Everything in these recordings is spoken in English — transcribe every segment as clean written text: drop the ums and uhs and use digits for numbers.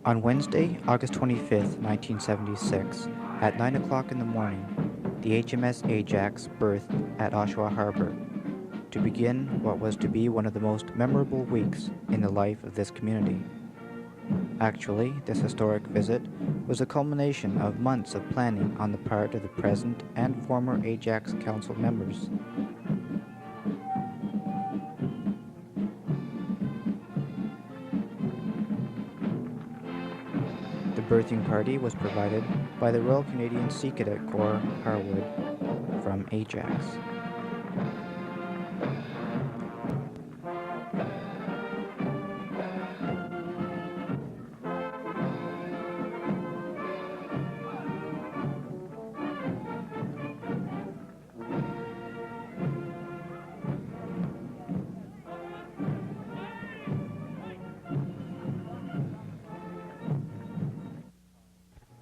On Wednesday, August 25th, 1976, at 9 o'clock in the morning, the HMS Ajax berthed at Oshawa Harbor to begin what was to be one of the most memorable weeks in the life of this community. Actually, this historic visit was a culmination of months of planning on the part of the present and former Ajax Council members. The birthing party was provided by the Royal Canadian Sea Cadet Corps, Harwood, from Ajax.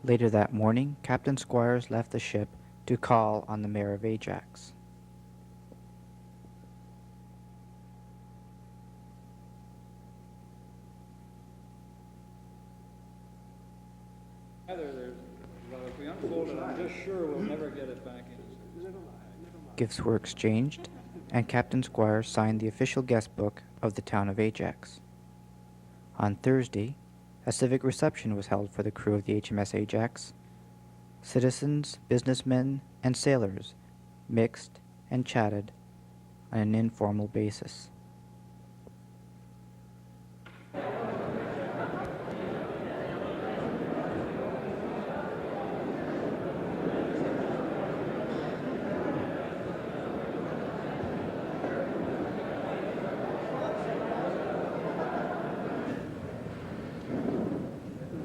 Later that morning, Captain Squires left the ship to call on the mayor of Ajax. Well, if we unfold it, I'm just sure we'll never get it back in. Gifts were exchanged, and Captain Squires signed the official guest book of the town of Ajax. On Thursday, a civic reception was held for the crew of the HMS Ajax. Citizens, businessmen, and sailors mixed and chatted on an informal basis.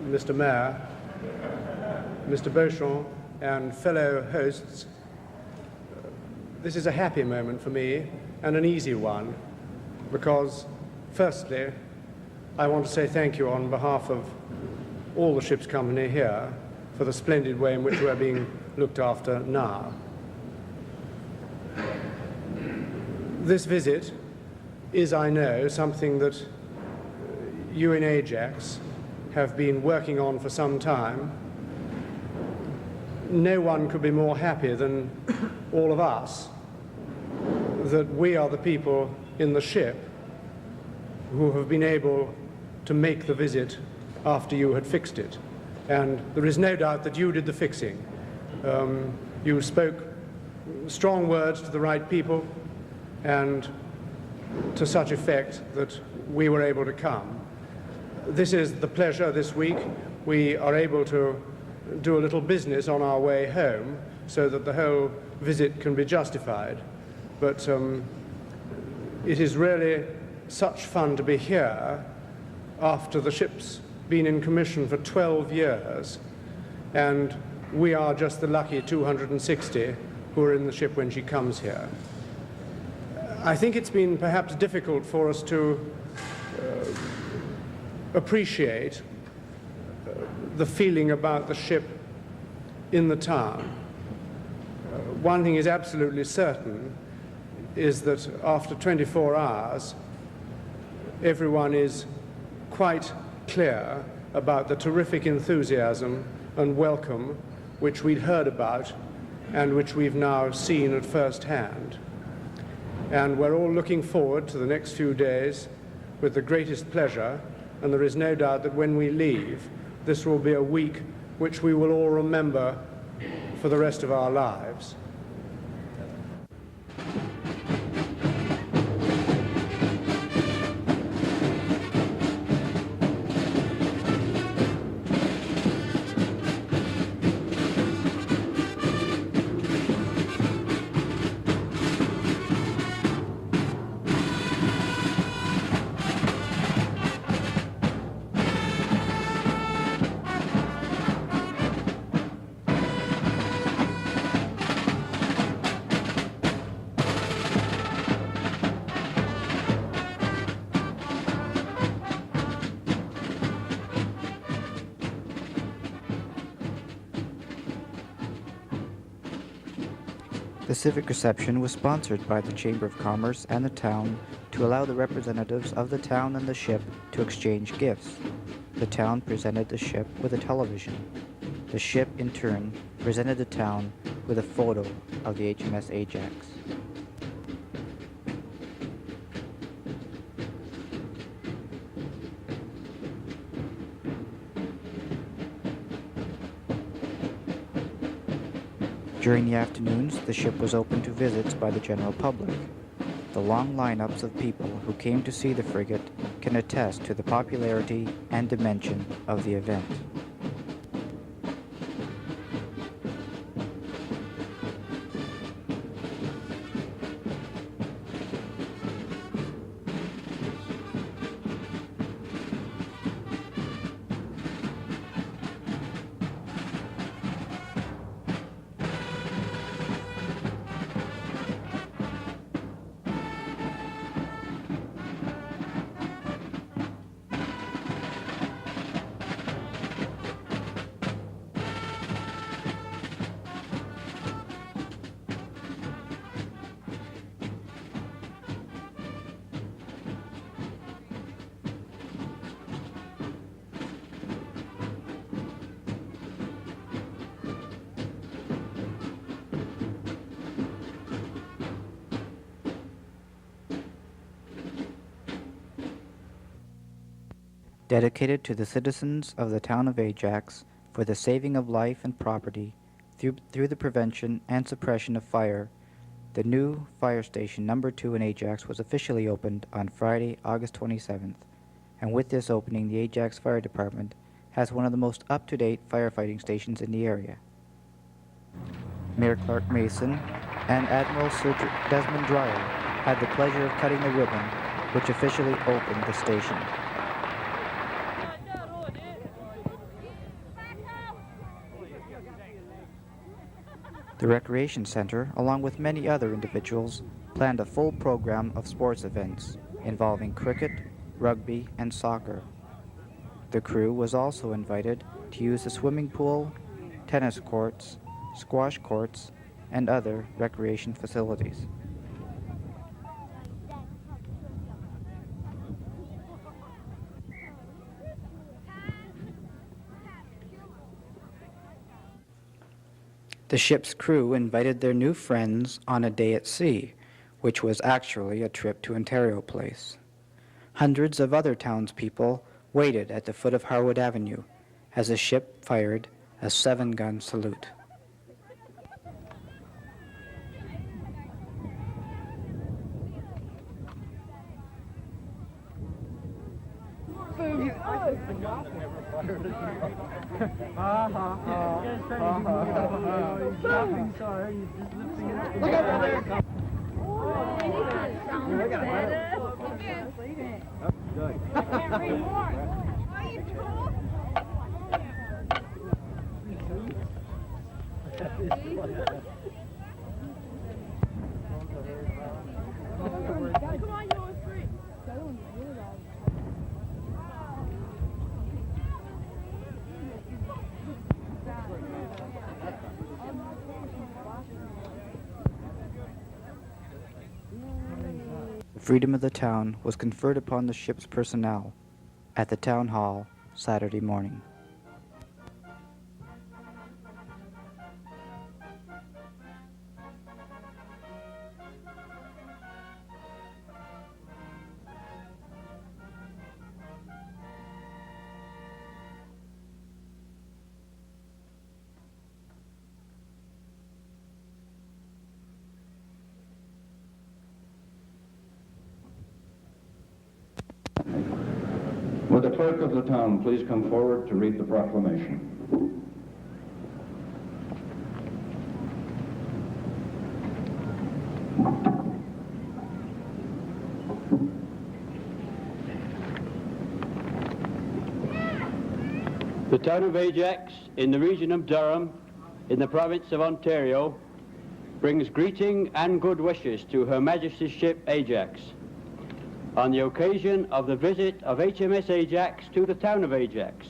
Mr. Mayor, Mr. Beauchamp, and fellow hosts, this is a happy moment for me and an easy one because, firstly, I want to say thank you on behalf of all the ship's company here for the splendid way in which we're being looked after now. This visit is, I know, something that you in Ajax have been working on for some time. No one could be more happy than all of us that we are the people in the ship who have been able to make the visit after you had fixed it. And there is no doubt that you did the fixing. You spoke strong words to the right people and to such effect that we were able to come. This is the pleasure this week. We are able to do a little business on our way home so that the whole visit can be justified. But it is really such fun to be here after the ship's been in commission for 12 years, and we are just the lucky 260 who are in the ship when she comes here. I think it's been perhaps difficult for us to appreciate the feeling about the ship in the town. One thing is absolutely certain, is that after 24 hours, everyone is quite clear about the terrific enthusiasm and welcome which we'd heard about and which we've now seen at first hand. And we're all looking forward to the next few days with the greatest pleasure, and there is no doubt that when we leave, this will be a week which we will all remember for the rest of our lives. The civic reception was sponsored by the Chamber of Commerce and the town to allow the representatives of the town and the ship to exchange gifts. The town presented the ship with a television. The ship, in turn, presented the town with a photo of the HMS Ajax. During the afternoons, the ship was open to visits by the general public. The long lineups of people who came to see the frigate can attest to the popularity and dimension of the event. Dedicated to the citizens of the town of Ajax for the saving of life and property through the prevention and suppression of fire, the new fire station number 2 in Ajax was officially opened on Friday, August 27th, and with this opening, the Ajax Fire Department has one of the most up-to-date firefighting stations in the area. Mayor Clark Mason and Admiral Sir Desmond Dreyer had the pleasure of cutting the ribbon, which officially opened the station. The Recreation Center, along with many other individuals, planned a full program of sports events involving cricket, rugby, and soccer. The crew was also invited to use the swimming pool, tennis courts, squash courts, and other recreation facilities. The ship's crew invited their new friends on a day at sea, which was actually a trip to Ontario Place. Hundreds of other townspeople waited at the foot of Harwood Avenue as the ship fired a 7-gun salute. The freedom of the town was conferred upon the ship's personnel at the town hall Saturday morning. Would the clerk of the town please come forward to read the proclamation? The town of Ajax, in the region of Durham, in the province of Ontario, brings greeting and good wishes to Her Majesty's ship Ajax on the occasion of the visit of HMS Ajax to the town of Ajax,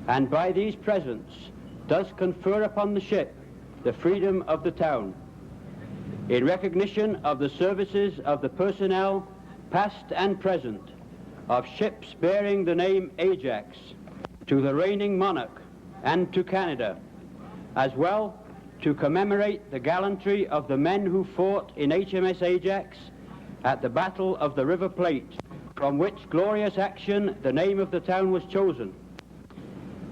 and by these presents does confer upon the ship the freedom of the town, in recognition of the services of the personnel past and present, of ships bearing the name Ajax to the reigning monarch and to Canada, as well to commemorate the gallantry of the men who fought in HMS Ajax at the Battle of the River Plate, from which glorious action the name of the town was chosen.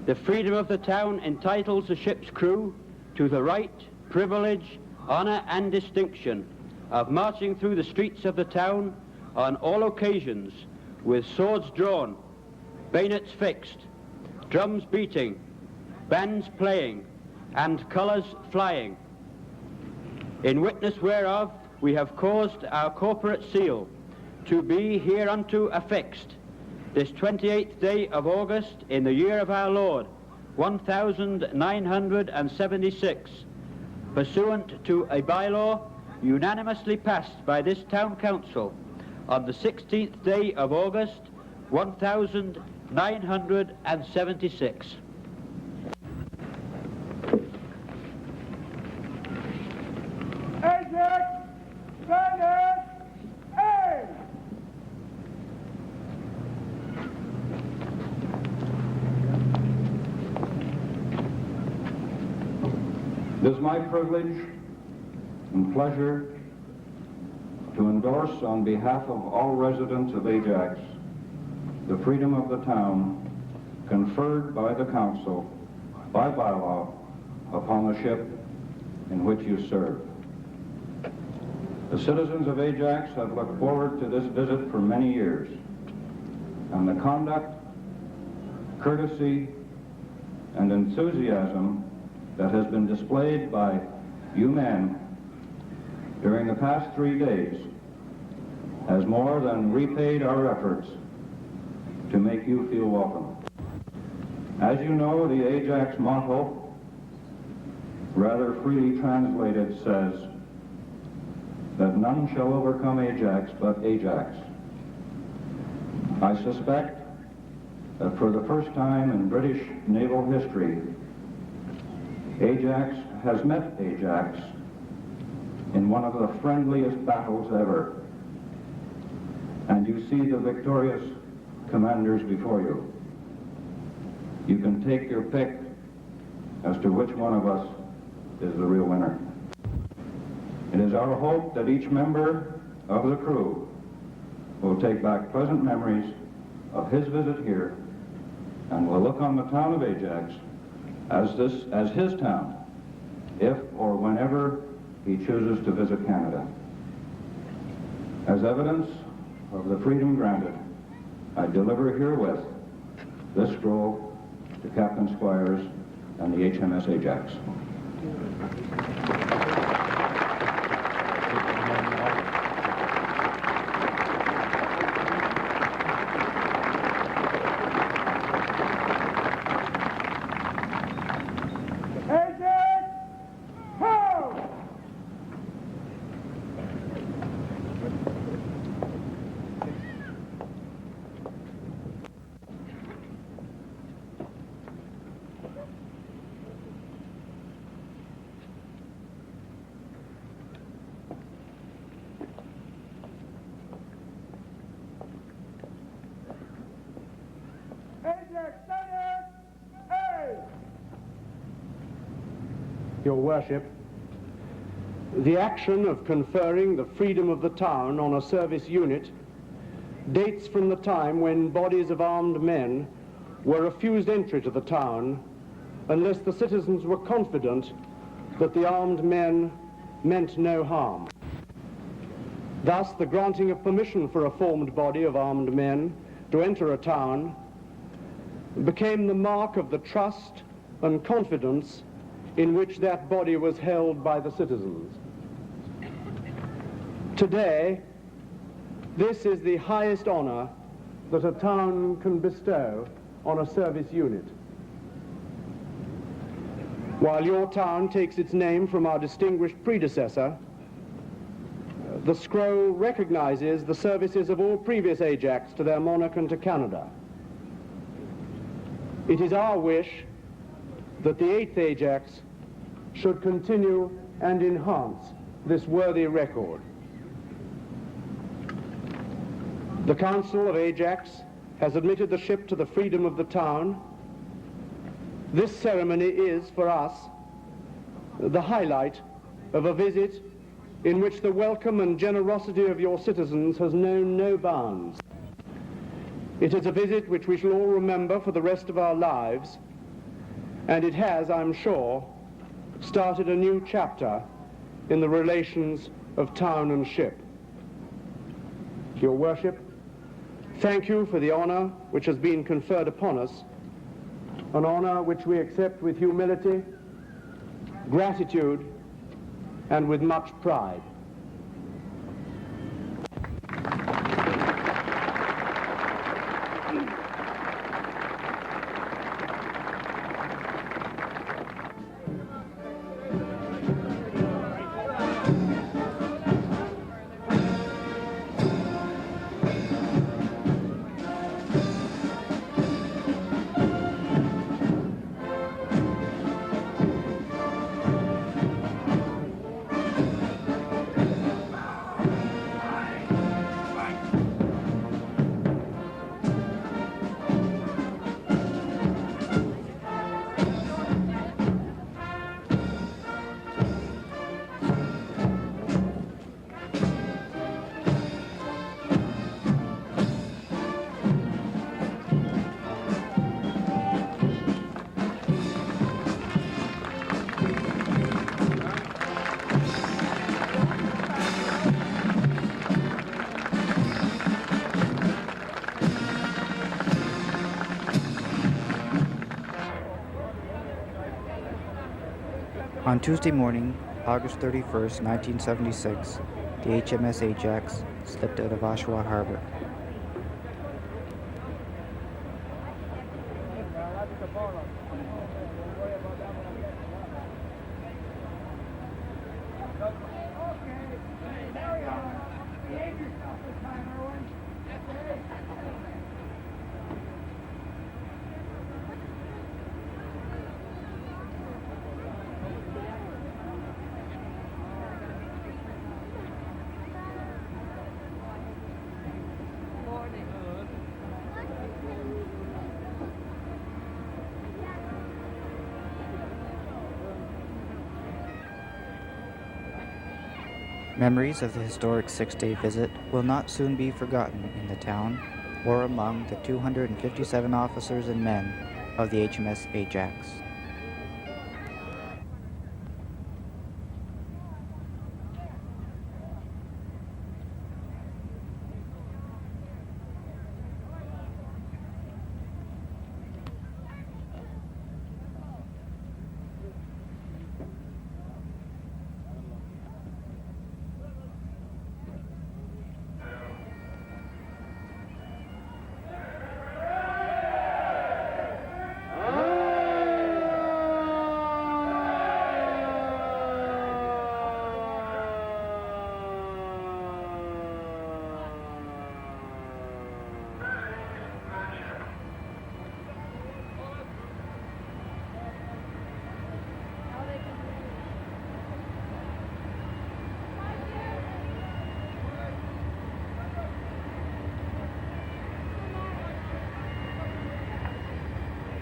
The freedom of the town entitles the ship's crew to the right, privilege, honor, and distinction of marching through the streets of the town on all occasions with swords drawn, bayonets fixed, drums beating, bands playing, and colors flying. In witness whereof we have caused our corporate seal to be hereunto affixed this 28th day of August in the year of our Lord, 1976, pursuant to a bylaw unanimously passed by this town council on the 16th day of August, 1976. Ajax Visit A! It is my privilege and pleasure to endorse on behalf of all residents of Ajax the freedom of the town conferred by the council by bylaw upon the ship in which you serve. The citizens of Ajax have looked forward to this visit for many years, and the conduct, courtesy, and enthusiasm that has been displayed by you men during the past 3 days has more than repaid our efforts to make you feel welcome. As you know, the Ajax motto, rather freely translated, says that none shall overcome Ajax but Ajax. I suspect that for the first time in British naval history, Ajax has met Ajax in one of the friendliest battles ever. And you see the victorious commanders before you. You can take your pick as to which one of us is the real winner. It is our hope that each member of the crew will take back pleasant memories of his visit here and will look on the town of Ajax as his town, if or whenever he chooses to visit Canada. As evidence of the freedom granted, I deliver herewith this scroll to Captain Squires and the HMS Ajax. Ajax! Ho! Ajax Visit A! Your Worship, the action of conferring the freedom of the town on a service unit dates from the time when bodies of armed men were refused entry to the town unless the citizens were confident that the armed men meant no harm. Thus, the granting of permission for a formed body of armed men to enter a town became the mark of the trust and confidence in which that body was held by the citizens. Today, this is the highest honor that a town can bestow on a service unit. While your town takes its name from our distinguished predecessor, the scroll recognizes the services of all previous Ajax to their monarch and to Canada. It is our wish that the 8th Ajax should continue and enhance this worthy record. The Council of Ajax has admitted the ship to the freedom of the town. This ceremony is, for us, the highlight of a visit in which the welcome and generosity of your citizens has known no bounds. It is a visit which we shall all remember for the rest of our lives, and it has, I'm sure, started a new chapter in the relations of town and ship. Your Worship, thank you for the honor which has been conferred upon us, an honor which we accept with humility, gratitude, and with much pride. On Tuesday morning, August 31st, 1976, the HMS Ajax slipped out of Oshawa Harbor. Memories of the historic six-day visit will not soon be forgotten in the town or among the 257 officers and men of the HMS Ajax.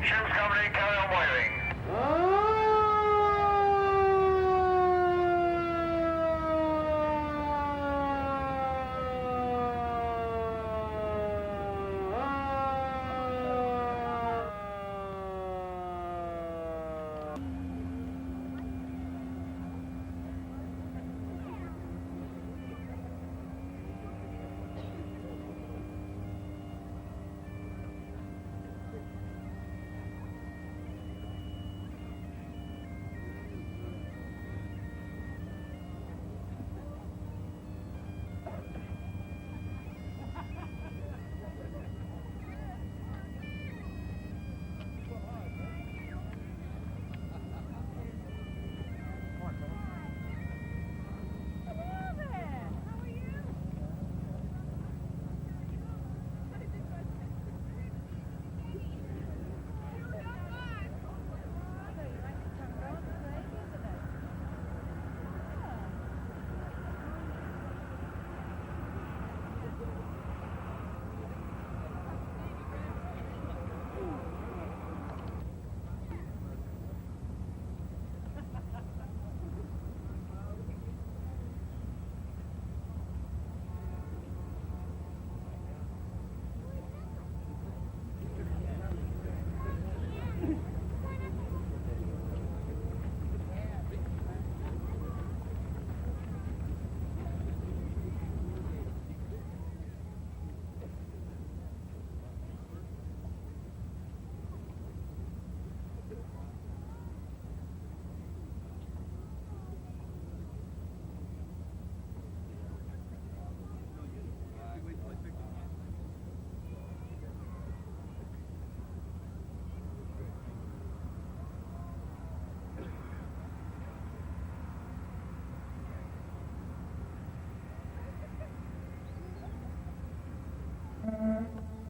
Ships coming in, carry on, boys.